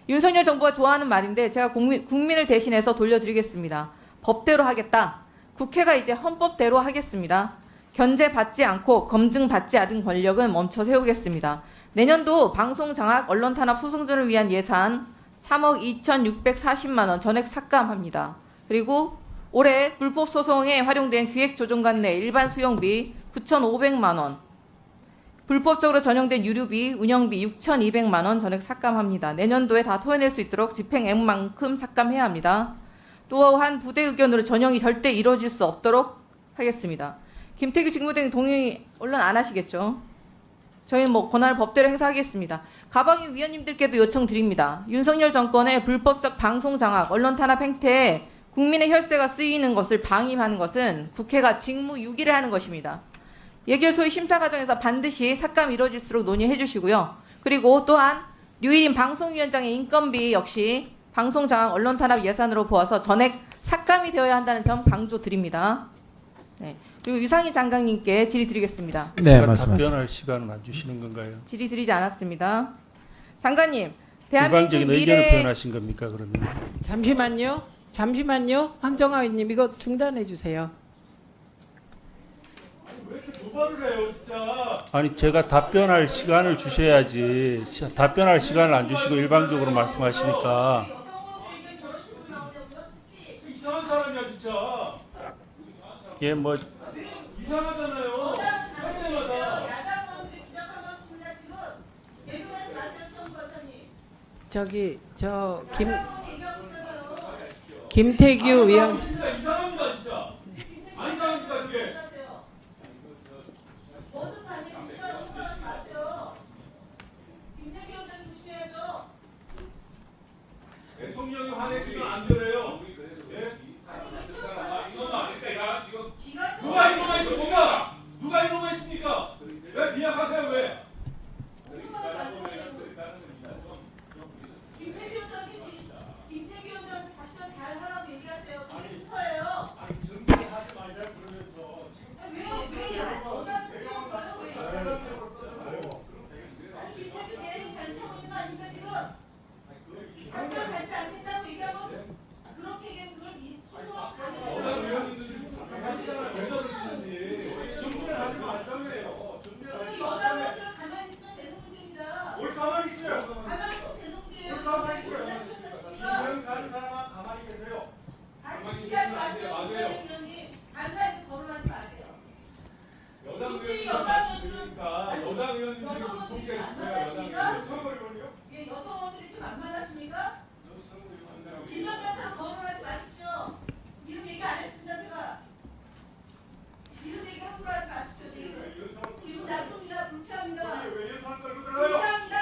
윤석열 정부가 좋아하는 말인데 제가 국민을 대신해서 돌려드리겠습니다. 법대로 하겠다. 국회가 이제 헌법대로 하겠습니다. 견제받지 않고 검증받지 않은 권력은 멈춰 세우겠습니다. 내년도 방송장악, 언론탄압 소송전을 위한 예산 3억 2,640만 원 전액 삭감합니다. 그리고 올해 불법 소송에 활용된 기획조정관 내 일반 수용비 9,500만 원, 불법적으로 전용된 유류비, 운영비 6,200만 원 전액 삭감합니다. 내년도에 다 토해낼 수 있도록 집행액만큼 삭감해야 합니다. 또한 부대 의견으로 전형이 절대 이루어질 수 없도록 하겠습니다. 김태규 직무대행 동의 언론 안 하시겠죠? 저희 권한을 법대로 행사하겠습니다. 가방위 위원님들께도 요청드립니다. 윤석열 정권의 불법적 방송 장악, 언론 탄압 행태에 국민의 혈세가 쓰이는 것을 방임하는 것은 국회가 직무유기를 하는 것입니다. 예결 소위 심사 과정에서 반드시 삭감 이루어질수록 논의해 주시고요. 그리고 또한 류일인 방송위원장의 인건비 역시 방송 장악, 언론 탄압 예산으로 보아서 전액 삭감이 되어야 한다는 점 강조드립니다. 네. 그리고 유상희 장관님께 질의드리겠습니다. 네, 제가 말씀하세요. 답변할 시간은 안 주시는 건가요? 질의드리지 않았습니다. 장관님, 일방적인 대한민국 의견을 미래 표현하신 겁니까 그러면? 잠시만요. 황정아 의원님 이거 중단해 주세요. 왜 이렇게 도발을 해요, 진짜? 아니 제가 답변할 시간을 주셔야지. 답변할 시간을 안 주시고 일방적으로 말씀하시니까. 이상한 사람이야, 진짜. 이게 뭐 이상하잖아요. 할 때마다. 김태규 위원 진짜 이상합니다, 진짜. 안 이상합니까, 그게? 대통령이 화내시면 안 그래요. 예? 누가 이거만 있어, 누가 이거만 있습니까? 왜 비약하세요, 왜? 김태기 원장한테 답변 잘 하라고 얘기하세요. 그게 순서예요. 아니 김태기 대행이 잘못하고 있는 거 아닙니까 지금? 답변 받지 않겠다고 얘기하고 그렇게 얘기하면 그걸 순서가 여당 의원님들이 지금 답변하시잖아요. 왜 저러시는지. 준비를 하지 말자고요. 가면 여당 의원들은 가만히 있으면 되는 문제입니다. 뭘 가만히 있어요. 가만히 있으면 되는 문제예요. 가만히 있어요. 지금 가는 사람 가만히 계세요. 아니 시기하지 마세요. 의원님 간사에 거론하지 마세요. 여당 솔직히 의원님들 여당 말씀드리니까 여당 의원님들이 좀 통제해 주세요. 여당 의원님. 예, 여성원들이 좀 만만하십니까? 김만만사람 거론하지 마십시오. 이름 얘기 안 했습니다, 제가. 이름 얘기 함부로 하지 마십시오, 지금. 기분 나쁩니다, 불쾌합니다. 왜 예산 끌고 들어요? 불쾌합니다.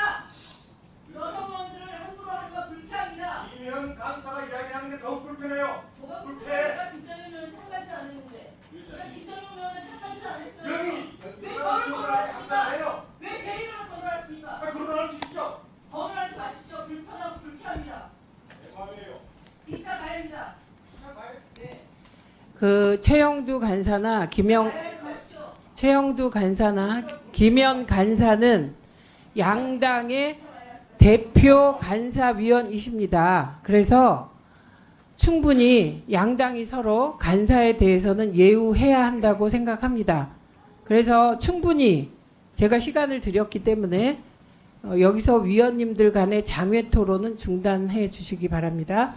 여성원들을 함부로 하는 거 불쾌합니다. 이면 간사가 이야기하는 게 더욱 불편해요. 뭐가 불쾌해. 불쾌합니까? 김정일 의원 탐관도 안 했는데. 제가 김정일 의원은 탐관도 안 했어요. 여기 왜 저를 거론하십니까? 해요. 왜 제 이름을 거론하십니까? 그러다 할수 있죠. 거론하지 마십시오. 불편하고 불쾌합니다. 마음이에요. 2차 가야입니다. 자, 가요. 네. 그 최영두 간사나 김현 간사는 양당의 대표 간사위원이십니다. 그래서 충분히 양당이 서로 간사에 대해서는 예우해야 한다고 생각합니다. 그래서 충분히 제가 시간을 드렸기 때문에 여기서 위원님들 간의 장외 토론은 중단해 주시기 바랍니다.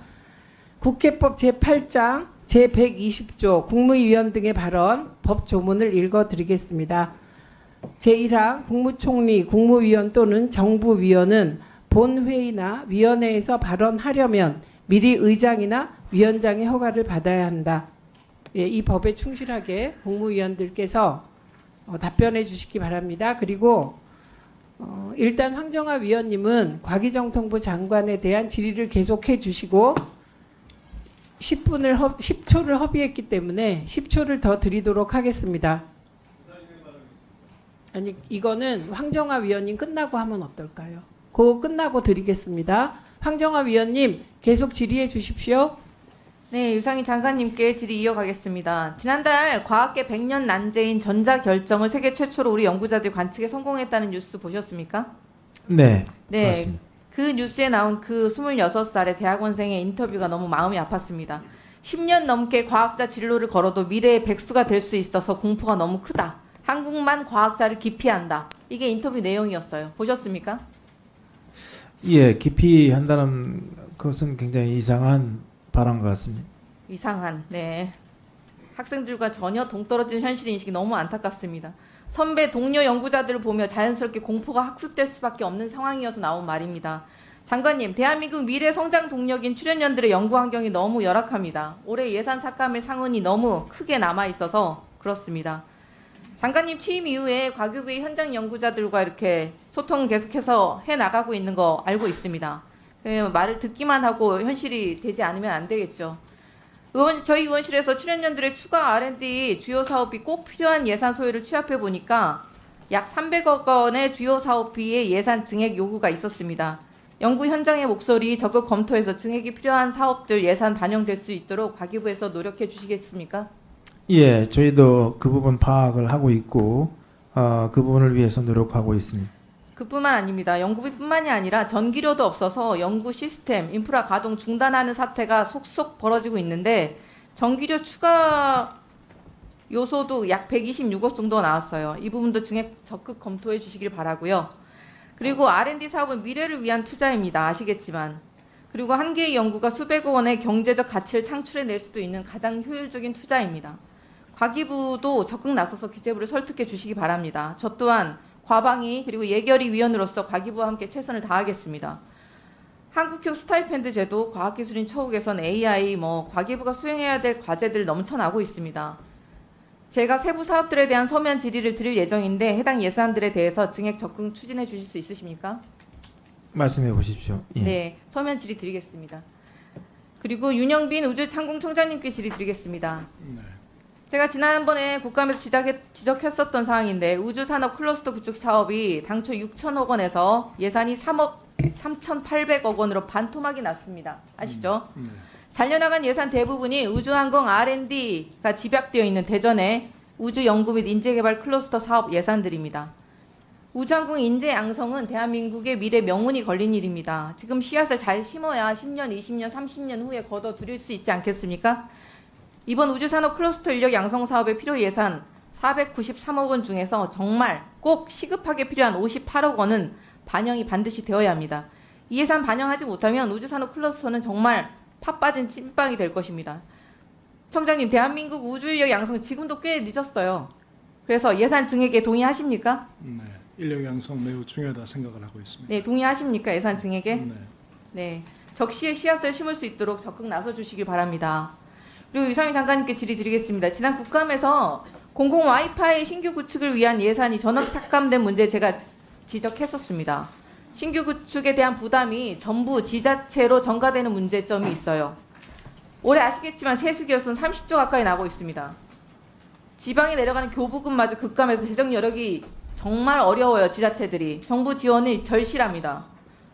국회법 제8장 제120조 국무위원 등의 발언 법 조문을 읽어드리겠습니다. 제1항 국무총리, 국무위원 또는 정부위원은 본회의나 위원회에서 발언하려면 미리 의장이나 위원장의 허가를 받아야 한다. 예, 이 법에 충실하게 국무위원들께서 답변해 주시기 바랍니다. 그리고 일단 황정아 위원님은 과기정통부 장관에 대한 질의를 계속해 주시고 10초를 허비했기 때문에 10초를 더 드리도록 하겠습니다. 아니 이거는 황정아 위원님 끝나고 하면 어떨까요? 그거 끝나고 드리겠습니다. 황정아 위원님 계속 질의해 주십시오. 네, 유상희 장관님께 질의 이어가겠습니다. 지난달 과학계 100년 난제인 전자결정을 세계 최초로 우리 연구자들이 관측에 성공했다는 뉴스 보셨습니까? 네, 네, 맞습니다. 그 뉴스에 나온 그 26살의 대학원생의 인터뷰가 너무 마음이 아팠습니다. 10년 넘게 과학자 진로를 걸어도 미래의 백수가 될 수 있어서 공포가 너무 크다. 한국만 과학자를 기피한다. 이게 인터뷰 내용이었어요. 보셨습니까? 예, 기피한다는 것은 굉장히 이상한 발언 같습니다. 이상한. 네. 학생들과 전혀 동떨어진 현실 인식이 너무 안타깝습니다. 선배 동료 연구자들을 보며 자연스럽게 공포가 학습될 수밖에 없는 상황이어서 나온 말입니다. 장관님, 대한민국 미래 성장 동력인 출연연들의 연구 환경이 너무 열악합니다. 올해 예산 삭감의 상흔이 너무 크게 남아 있어서 그렇습니다. 장관님 취임 이후에 과교부의 현장 연구자들과 이렇게 소통 계속해서 해 나가고 있는 거 알고 있습니다. 말을 듣기만 하고 현실이 되지 않으면 안 되겠죠. 저희 의원실에서 출연연들의 추가 R&D 주요 사업이 꼭 필요한 예산 소요를 취합해 보니까 약 300억 원의 주요 사업비의 예산 증액 요구가 있었습니다. 연구 현장의 목소리 적극 검토해서 증액이 필요한 사업들 예산 반영될 수 있도록 과기부에서 노력해 주시겠습니까? 예, 저희도 그 부분 파악을 하고 있고 그 부분을 위해서 노력하고 있습니다. 그뿐만 아닙니다. 연구비뿐만이 아니라 전기료도 없어서 연구 시스템, 인프라 가동 중단하는 사태가 속속 벌어지고 있는데 전기료 추가 요소도 약 126억 정도 나왔어요. 이 부분도 증액 적극 검토해 주시길 바라고요. 그리고 R&D 사업은 미래를 위한 투자입니다. 아시겠지만. 그리고 한 개의 연구가 수백억 원의 경제적 가치를 창출해낼 수도 있는 가장 효율적인 투자입니다. 과기부도 적극 나서서 기재부를 설득해 주시기 바랍니다. 저 또한 과방위 그리고 예결위 위원으로서 과기부와 함께 최선을 다하겠습니다. 한국형 스타이펜드 제도, 과학기술인 처우 개선, AI, 과기부가 수행해야 될 과제들 넘쳐나고 있습니다. 제가 세부 사업들에 대한 서면 질의를 드릴 예정인데 해당 예산들에 대해서 증액 적극 추진해 주실 수 있으십니까? 말씀해 보십시오. 예. 네, 서면 질의 드리겠습니다. 그리고 윤영빈 우주창공청장님께 질의 드리겠습니다. 제가 지난번에 국감에서 지적했었던 사항인데 우주산업 클러스터 구축 사업이 당초 6천억 원에서 예산이 3,800억 원으로 반토막이 났습니다. 아시죠? 잘려나간 예산 대부분이 우주항공 R&D가 집약되어 있는 대전의 우주연구 및 인재개발 클러스터 사업 예산들입니다. 우주항공 인재 양성은 대한민국의 미래 명운이 걸린 일입니다. 지금 씨앗을 잘 심어야 10년, 20년, 30년 후에 거둬들일 수 있지 않겠습니까? 이번 우주산업 클러스터 인력 양성 사업의 필요 예산 493억 원 중에서 정말 꼭 시급하게 필요한 58억 원은 반영이 반드시 되어야 합니다. 이 예산 반영하지 못하면 우주산업 클러스터는 정말 파 빠진 찐빵이 될 것입니다. 청장님, 대한민국 우주 인력 양성 지금도 꽤 늦었어요. 그래서 예산 증액에 동의하십니까? 네, 인력 양성 매우 중요하다 생각을 하고 있습니다. 네, 동의하십니까? 예산 증액에? 네. 네, 적시에 씨앗을 심을 수 있도록 적극 나서 주시길 바랍니다. 그리고 유상희 장관님께 질의 드리겠습니다. 지난 국감에서 공공 와이파이 신규 구축을 위한 예산이 전업 삭감된 문제 제가 지적했었습니다. 신규 구축에 대한 부담이 전부 지자체로 전가되는 문제점이 있어요. 올해 아시겠지만 세수결손 30조 가까이 나고 있습니다. 지방에 내려가는 교부금마저 급감해서 재정 여력이 정말 어려워요. 지자체들이. 정부 지원이 절실합니다.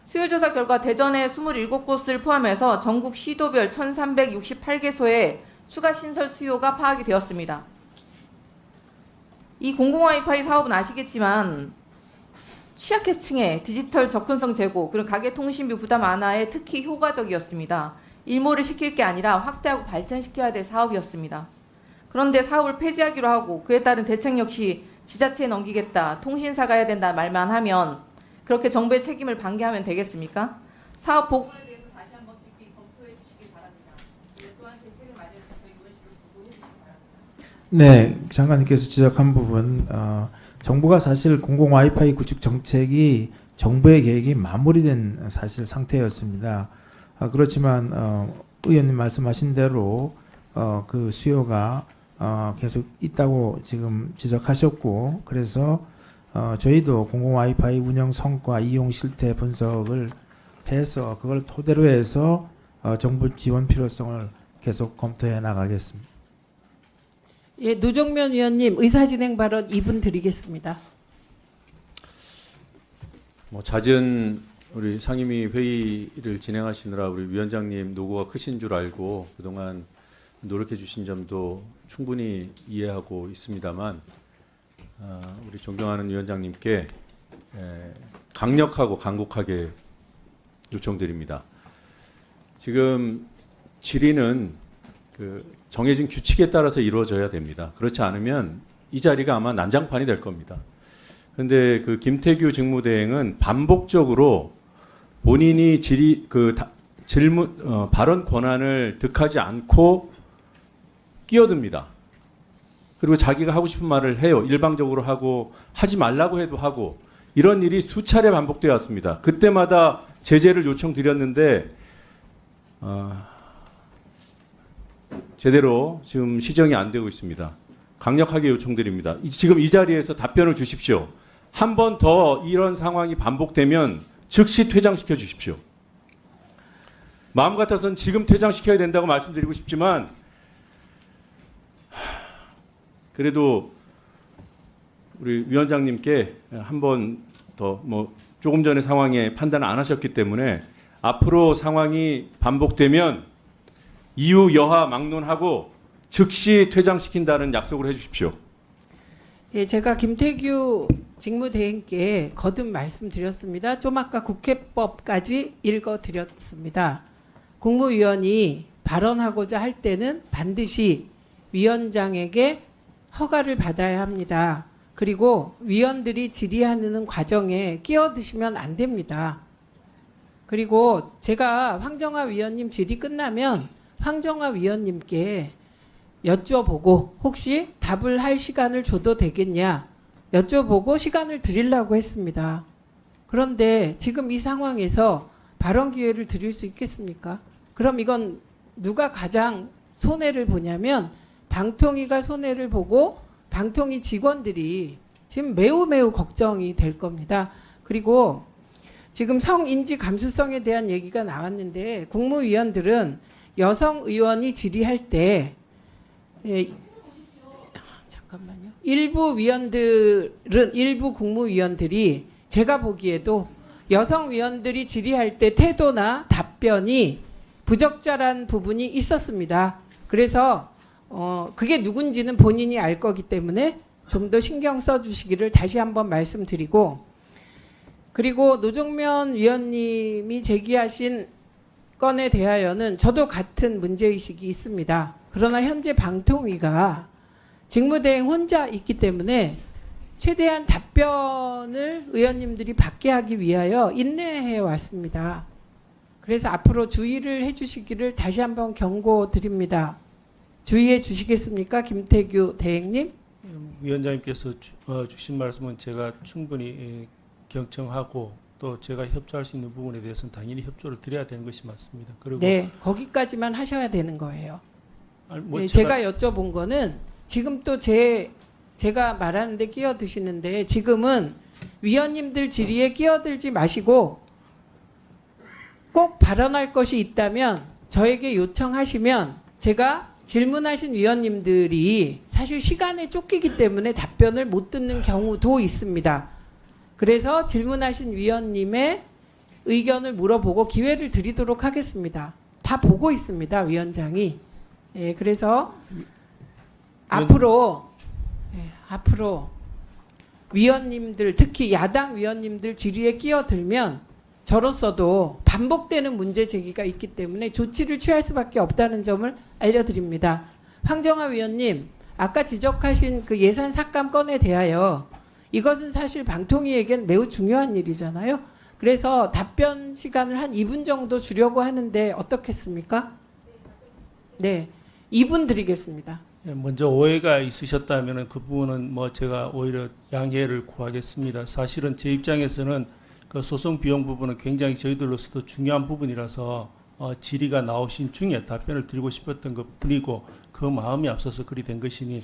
수요조사 결과 대전의 27곳을 포함해서 전국 시도별 1,368개소의 추가 신설 수요가 파악이 되었습니다. 이 공공 와이파이 사업은 아시겠지만 취약계층의 디지털 접근성 제고 그리고 가계통신비 부담 완화에 특히 효과적이었습니다. 일몰을 시킬 게 아니라 확대하고 발전시켜야 될 사업이었습니다. 그런데 사업을 폐지하기로 하고 그에 따른 대책 역시 지자체에 넘기겠다, 통신사가 해야 된다 말만 하면 그렇게 정부의 책임을 방기하면 되겠습니까? 사업 복원에 대해서 다시 한번 깊이 검토해 주시기 바랍니다. 또한 대책을 마련해서 저희 의원실을 보고해 주시기 바랍니다. 네, 장관님께서 지적한 부분, 정부가 사실 공공 와이파이 구축 정책이 정부의 계획이 마무리된 사실 상태였습니다. 그렇지만 의원님 말씀하신 대로 그 수요가 계속 있다고 지금 지적하셨고, 그래서 저희도 공공 와이파이 운영 성과, 이용 실태 분석을 해서 그걸 토대로 해서 정부 지원 필요성을 계속 검토해 나가겠습니다. 예, 노정면 위원님 의사진행 발언 2분 드리겠습니다. 잦은 우리 상임위 회의를 진행하시느라 우리 위원장님 노고가 크신 줄 알고 그동안 노력해 주신 점도 충분히 이해하고 있습니다만 우리 존경하는 위원장님께 강력하고 간곡하게 요청드립니다. 지금 질의는 정해진 규칙에 따라서 이루어져야 됩니다. 그렇지 않으면 이 자리가 아마 난장판이 될 겁니다. 그런데 김태규 직무대행은 반복적으로 본인이 발언 권한을 득하지 않고 끼어듭니다. 그리고 자기가 하고 싶은 말을 해요. 일방적으로 하고 하지 말라고 해도 하고 이런 일이 수차례 반복되어 왔습니다. 그때마다 제재를 요청드렸는데 제대로 지금 시정이 안 되고 있습니다. 강력하게 요청드립니다. 지금 이 자리에서 답변을 주십시오. 한 번 더 이런 상황이 반복되면 즉시 퇴장시켜 주십시오. 마음 같아서는 지금 퇴장시켜야 된다고 말씀드리고 싶지만 그래도 우리 위원장님께 한 번 더 조금 전에 상황에 판단을 안 하셨기 때문에 앞으로 상황이 반복되면 이유 여하 막론하고 즉시 퇴장시킨다는 약속을 해 주십시오. 예, 제가 김태규 직무대행께 거듭 말씀드렸습니다. 좀 아까 국회법까지 읽어드렸습니다. 국무위원이 발언하고자 할 때는 반드시 위원장에게 허가를 받아야 합니다. 그리고 위원들이 질의하는 과정에 끼어드시면 안 됩니다. 그리고 제가 황정화 위원님 질의 끝나면 황정화 위원님께 여쭤보고 혹시 답을 할 시간을 줘도 되겠냐 여쭤보고 시간을 드리려고 했습니다. 그런데 지금 이 상황에서 발언 기회를 드릴 수 있겠습니까? 그럼 이건 누가 가장 손해를 보냐면 방통위가 손해를 보고 방통위 직원들이 지금 매우 걱정이 될 겁니다. 그리고 지금 성인지 감수성에 대한 얘기가 나왔는데 국무위원들은 여성 의원이 질의할 때 잠깐만요. 일부 국무위원들이 제가 보기에도 여성 위원들이 질의할 때 태도나 답변이 부적절한 부분이 있었습니다. 그래서 그게 누군지는 본인이 알 거기 때문에 좀 더 신경 써주시기를 다시 한번 말씀드리고 그리고 노종면 위원님이 제기하신 건에 대하여는 저도 같은 문제의식이 있습니다. 그러나 현재 방통위가 직무대행 혼자 있기 때문에 최대한 답변을 의원님들이 받게 하기 위하여 인내해 왔습니다. 그래서 앞으로 주의를 해주시기를 다시 한번 경고드립니다. 주의해 주시겠습니까? 김태규 대행님. 위원장님께서 주신 말씀은 제가 충분히 경청하고 또 제가 협조할 수 있는 부분에 대해서는 당연히 협조를 드려야 되는 것이 맞습니다. 그리고 네, 거기까지만 하셔야 되는 거예요. 아니, 제가 여쭤본 거는 지금 또 제가 말하는데 끼어드시는데 지금은 위원님들 질의에 끼어들지 마시고 꼭 발언할 것이 있다면 저에게 요청하시면 제가 질문하신 위원님들이 사실 시간에 쫓기기 때문에 답변을 못 듣는 경우도 있습니다. 그래서 질문하신 위원님의 의견을 물어보고 기회를 드리도록 하겠습니다. 다 보고 있습니다, 위원장이. 예, 그래서 앞으로 위원님들 특히 야당 위원님들 질의에 끼어들면 저로서도 반복되는 문제 제기가 있기 때문에 조치를 취할 수밖에 없다는 점을 알려드립니다. 황정화 위원님, 아까 지적하신 그 예산 삭감 건에 대하여 이것은 사실 방통위에겐 매우 중요한 일이잖아요. 그래서 답변 시간을 한 2분 정도 주려고 하는데 어떻겠습니까? 네, 2분 드리겠습니다. 먼저 오해가 있으셨다면 그 부분은 제가 오히려 양해를 구하겠습니다. 사실은 제 입장에서는 그 소송 비용 부분은 굉장히 저희들로서도 중요한 부분이라서 질의가 나오신 중에 답변을 드리고 싶었던 것뿐이고 그 마음이 앞서서 그리 된 것이니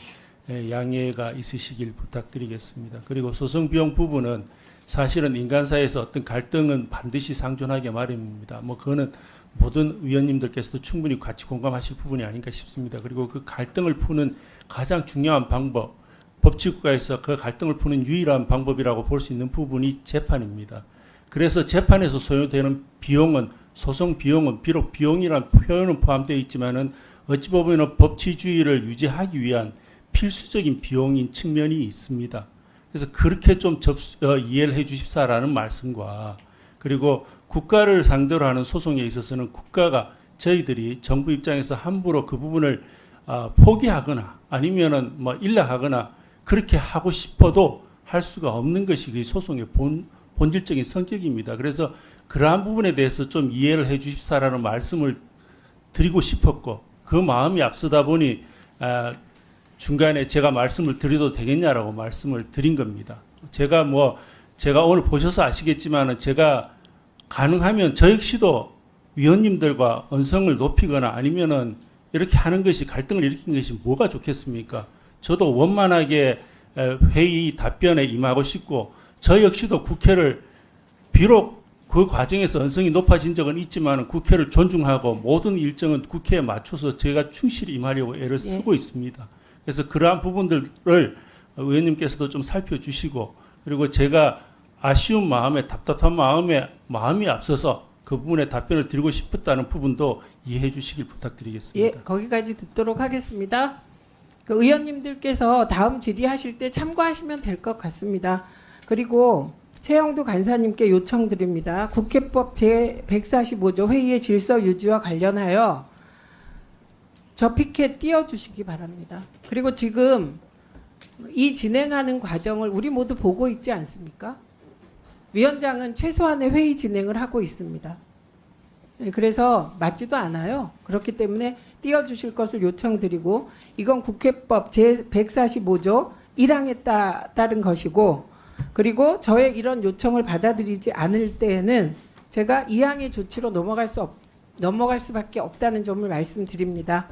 양해가 있으시길 부탁드리겠습니다. 그리고 소송 비용 부분은 사실은 인간사에서 어떤 갈등은 반드시 상존하게 마련입니다. 그거는 모든 위원님들께서도 충분히 같이 공감하실 부분이 아닌가 싶습니다. 그리고 그 갈등을 푸는 가장 중요한 방법, 법치국가에서 그 갈등을 푸는 유일한 방법이라고 볼 수 있는 부분이 재판입니다. 그래서 재판에서 소요되는 비용은 소송 비용은 비록 비용이라는 표현은 포함되어 있지만은 어찌 보면 법치주의를 유지하기 위한 필수적인 비용인 측면이 있습니다. 그래서 그렇게 좀 이해를 해 주십사라는 말씀과 그리고 국가를 상대로 하는 소송에 있어서는 국가가 저희들이 정부 입장에서 함부로 그 부분을 포기하거나 아니면은 뭐 일락하거나 그렇게 하고 싶어도 할 수가 없는 것이 그 소송의 본질적인 성격입니다. 그래서 그러한 부분에 대해서 좀 이해를 해 주십사라는 말씀을 드리고 싶었고, 그 마음이 앞서다 보니 중간에 제가 말씀을 드려도 되겠냐라고 말씀을 드린 겁니다. 제가 오늘 보셔서 아시겠지만은 제가 가능하면 저 역시도 위원님들과 언성을 높이거나 아니면은 이렇게 하는 것이 갈등을 일으킨 것이 뭐가 좋겠습니까? 저도 원만하게 회의 답변에 임하고 싶고, 저 역시도 국회를 비록 그 과정에서 언성이 높아진 적은 있지만 국회를 존중하고 모든 일정은 국회에 맞춰서 제가 충실히 임하려고 애를 쓰고 있습니다. 그래서 그러한 부분들을 의원님께서도 좀 살펴주시고, 그리고 제가 아쉬운 마음에 답답한 마음이 앞서서 그 부분에 답변을 드리고 싶었다는 부분도 이해해 주시길 부탁드리겠습니다. 예, 거기까지 듣도록 하겠습니다. 그 의원님들께서 다음 질의하실 때 참고하시면 될 것 같습니다. 그리고 최영두 간사님께 요청드립니다. 국회법 제145조 회의의 질서 유지와 관련하여 저 피켓 띄워주시기 바랍니다. 그리고 지금 이 진행하는 과정을 우리 모두 보고 있지 않습니까? 위원장은 최소한의 회의 진행을 하고 있습니다. 그래서 맞지도 않아요. 그렇기 때문에 띄워주실 것을 요청드리고, 이건 국회법 제145조 1항에 따른 것이고, 그리고 저의 이런 요청을 받아들이지 않을 때에는 제가 2항의 조치로 넘어갈 수밖에 없다는 점을 말씀드립니다.